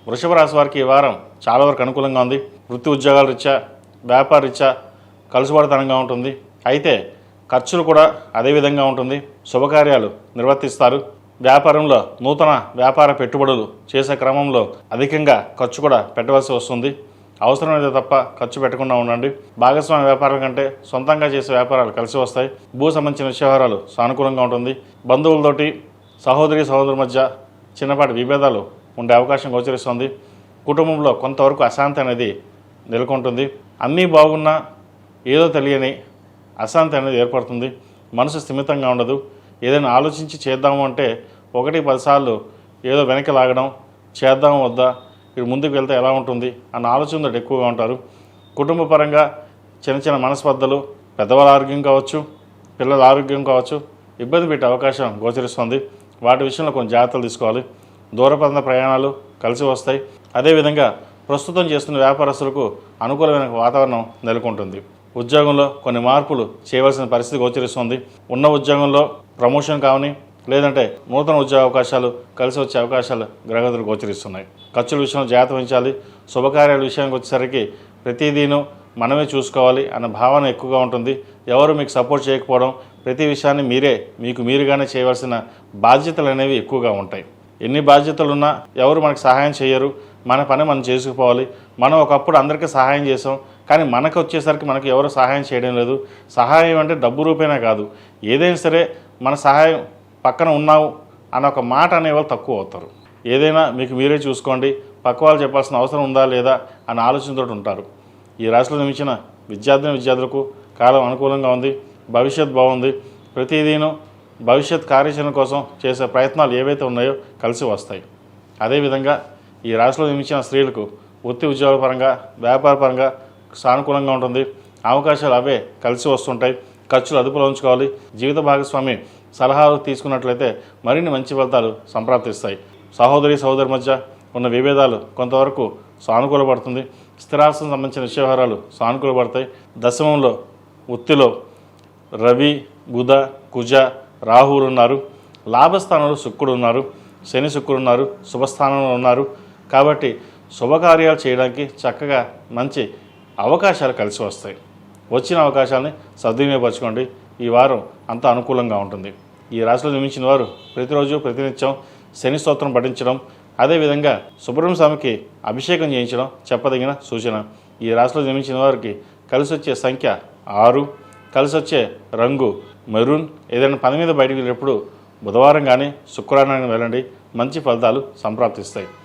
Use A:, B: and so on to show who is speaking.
A: వృషభ రాశి వారికి ఈ వారం చాలా వరకు అనుకూలంగా ఉంది. వృత్తి ఉద్యోగాల రీత్యా, వ్యాపార రీత్యా కలుసుబాటుతనంగా ఉంటుంది. అయితే ఖర్చులు కూడా అదే విధంగా ఉంటుంది. శుభకార్యాలు నిర్వర్తిస్తారు. వ్యాపారంలో నూతన వ్యాపార పెట్టుబడులు చేసే క్రమంలో అధికంగా ఖర్చు కూడా పెట్టవలసి వస్తుంది. అవసరమైతే తప్ప ఖర్చు పెట్టకుండా ఉండండి. భాగస్వామ్య వ్యాపారాల కంటే సొంతంగా చేసే వ్యాపారాలు కలిసి వస్తాయి. భూ సంబంధించిన వ్యవహారాలు సానుకూలంగా ఉంటుంది. బంధువులతోటి, సహోదరుల మధ్య చిన్నపాటి విభేదాలు ఉండే అవకాశం గోచరిస్తుంది. కుటుంబంలో కొంతవరకు అశాంతి అనేది నెలకొంటుంది. అన్నీ బాగున్నా ఏదో తెలియని అశాంతి అనేది ఏర్పడుతుంది. మనసు స్థిమితంగా ఉండదు. ఏదైనా ఆలోచించి చేద్దాము అంటే 1-10 సార్లు ఏదో వెనక్కి లాగడం, చేద్దాము వద్దా, ఇది ముందుకు వెళ్తే ఎలా ఉంటుంది అన్న ఆలోచనతో ఎక్కువగా ఉంటారు. కుటుంబ పరంగా చిన్న చిన్న మనస్పర్ధలు, పెద్దవాళ్ళ ఆరోగ్యం కావచ్చు, పిల్లల ఆరోగ్యం కావచ్చు, ఇబ్బంది పెట్టే అవకాశం గోచరిస్తుంది. వాటి విషయంలో కొంచెం జాగ్రత్తలు తీసుకోవాలి. దూరప్రాంత ప్రయాణాలు కలిసి వస్తాయి. అదేవిధంగా ప్రస్తుతం చేస్తున్న వ్యాపారస్తులకు అనుకూలమైన వాతావరణం నెలకొంటుంది. ఉద్యోగంలో కొన్ని మార్పులు చేయవలసిన పరిస్థితి గోచరిస్తుంది. ఉన్న ఉద్యోగంలో ప్రమోషన్ కావని, లేదంటే నూతన ఉద్యోగ అవకాశాలు కలిసి వచ్చే అవకాశాలు గ్రహగతులు గోచరిస్తున్నాయి. ఖర్చుల విషయంలో జాగ్రత్త వహించాలి. శుభకార్యాల విషయానికి వచ్చేసరికి ప్రతిదీను మనమే చూసుకోవాలి అన్న భావన ఎక్కువగా ఉంటుంది. ఎవరు మీకు సపోర్ట్ చేయకపోవడం, ప్రతి విషయాన్ని మీరుగానే చేయవలసిన బాధ్యతలు అనేవి ఎక్కువగా ఉంటాయి. ఎన్ని బాధ్యతలున్నా ఎవరు మనకు సహాయం చేయరు. మన పని మనం చేసుకుపోవాలి. మనం ఒకప్పుడు అందరికీ సహాయం చేసాం, కానీ మనకు వచ్చేసరికి మనకు ఎవరు సహాయం చేయడం లేదు. సహాయం అంటే డబ్బు రూపేనా కాదు, ఏదైనా సరే మన సహాయం పక్కన ఉన్నావు అన్న ఒక మాట అనేవాళ్ళు తక్కువ అవుతారు. ఏదైనా మీకు మీరే చూసుకోండి, పక్క వాళ్ళు చెప్పాల్సిన అవసరం ఉందా లేదా అన్న ఆలోచనతో ఉంటారు. ఈ రాశిలో నిమించిన విద్యార్థులకు కాలం అనుకూలంగా ఉంది. భవిష్యత్ బాగుంది. ప్రతిదీను భవిష్యత్ కార్యాచరణ కోసం చేసే ప్రయత్నాలు ఏవైతే ఉన్నాయో కలిసి వస్తాయి. అదేవిధంగా ఈ రాశిలో నిమించిన స్త్రీలకు వృత్తి ఉద్యోగాల పరంగా, వ్యాపార పరంగా సానుకూలంగా ఉంటుంది. అవకాశాలు అవే కలిసి వస్తుంటాయి. ఖర్చులు అదుపులో ఉంచుకోవాలి. జీవిత భాగస్వామి సలహాలు తీసుకున్నట్లయితే మరిన్ని మంచి ఫలితాలు సంప్రాప్తిస్తాయి. సహోదరి మధ్య ఉన్న విభేదాలు కొంతవరకు సానుకూలపడుతుంది. స్థిరాస్తికి సంబంధించిన వ్యవహారాలు సానుకూలపడతాయి. దశమంలో వృత్తిలో రవి, బుధ, కుజ, రాహువులు ఉన్నారు. లాభస్థానంలో శుక్రుడు ఉన్నారు. శని శుక్రుడు ఉన్నారు. శుభస్థానంలో ఉన్నారు. కాబట్టి శుభకార్యాలు చేయడానికి చక్కగా మంచి అవకాశాలు కలిసి వస్తాయి. వచ్చిన అవకాశాలని సద్వినియోగపరచుకోండి. ఈ వారం అంతా అనుకూలంగా ఉంటుంది. ఈ రాశిలో జన్మించిన వారు ప్రతిరోజు ప్రతినిత్యం శని స్తోత్రం పఠించడం, అదేవిధంగా సుబ్రహ్మణ్య స్వామికి అభిషేకం చేయించడం చెప్పదగిన సూచన. ఈ రాశిలో జన్మించిన వారికి కలిసి వచ్చే సంఖ్య 6, కలిసి వచ్చే రంగు మెరూన్. ఏదైనా పని మీద బయటకు వెళ్ళేటప్పుడు బుధవారం కానీ శుక్రవారం కానీ వెళ్ళండి. మంచి ఫలితాలు సంప్రాప్తిస్తాయి.